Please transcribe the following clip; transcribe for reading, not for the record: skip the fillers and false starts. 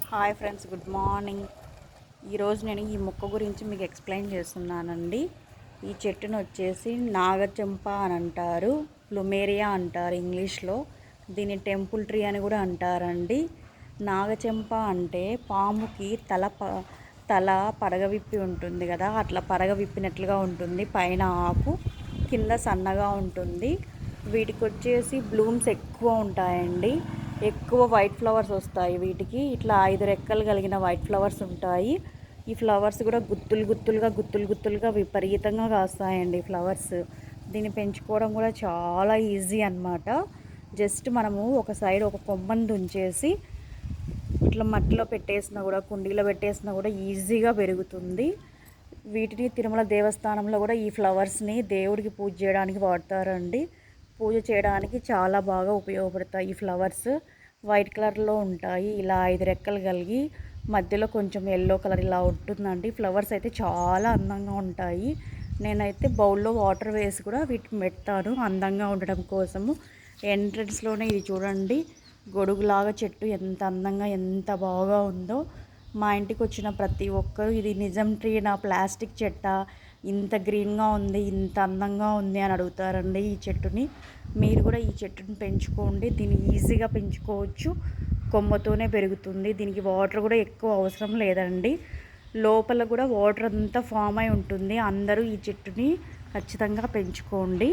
Hi friends, good morning. ఈరోజు నేను ఈ మొక్క గురించి మీకు ఎక్స్ప్లెయిన్ చేస్తున్నానండి. ఈ చెట్టును వచ్చేసి నాగచెంప అని అంటారు, ప్లుమేరియా అంటారు ఇంగ్లీష్లో. దీన్ని టెంపుల్ ట్రీ అని కూడా అంటారండి. నాగచెంప అంటే పాముకి తల పడగవిప్పి ఉంటుంది కదా, అట్లా పడగవిప్పినట్లుగా ఉంటుంది. పైన ఆకు, కింద సన్నగా ఉంటుంది. వీటికి వచ్చేసి బ్లూమ్స్ ఎక్కువ ఉంటాయండి. ఎక్కువ వైట్ ఫ్లవర్స్ వస్తాయి వీటికి. ఇట్లా 5 రెక్కలు కలిగిన వైట్ ఫ్లవర్స్ ఉంటాయి. ఈ ఫ్లవర్స్ కూడా గుత్తులుగా విపరీతంగా కాస్తాయండి ఫ్లవర్స్. దీన్ని పెంచుకోవడం కూడా చాలా ఈజీ అన్నమాట. జస్ట్ మనము ఒక సైడ్ ఒక కొమ్మను దుంచేసి ఇట్లా మట్టిలో పెట్టేసినా కూడా, కుండీలో పెట్టేసినా కూడా ఈజీగా పెరుగుతుంది. వీటిని తిరుమల దేవస్థానంలో కూడా ఈ ఫ్లవర్స్ని దేవుడికి పూజ చేయడానికి వాడతారండి. పూజ చేయడానికి చాలా బాగా ఉపయోగపడతాయి. ఈ ఫ్లవర్స్ వైట్ కలర్లో ఉంటాయి. ఇలా 5 రెక్కలు కలిగి మధ్యలో కొంచెం ఎల్లో కలర్ ఇలా ఉంటుందండి. ఫ్లవర్స్ అయితే చాలా అందంగా ఉంటాయి. నేనైతే బౌల్లో వాటర్ వేసి కూడా వీటిని పెడతాను అందంగా ఉండడం కోసము. ఎంట్రన్స్లోనే ఇది చూడండి, గొడుగులాగా చెట్టు ఎంత అందంగా ఎంత బాగా ఉందో. మా ఇంటికి వచ్చిన ప్రతి ఒక్కరూ ఇది నిజం ట్రీ నా ప్లాస్టిక్ చెట్ట, ఇంత గ్రీన్గా ఉంది, ఇంత అందంగా ఉంది అని అడుగుతారండి ఈ చెట్టుని. మీరు కూడా ఈ చెట్టుని పెంచుకోండి. దీన్ని ఈజీగా పెంచుకోవచ్చు, కొమ్మతోనే పెరుగుతుంది. దీనికి వాటర్ కూడా ఎక్కువ అవసరం లేదండి. లోపల కూడా వాటర్ అంతా ఫామ్ అయి ఉంటుంది. అందరూ ఈ చెట్టుని ఖచ్చితంగా పెంచుకోండి.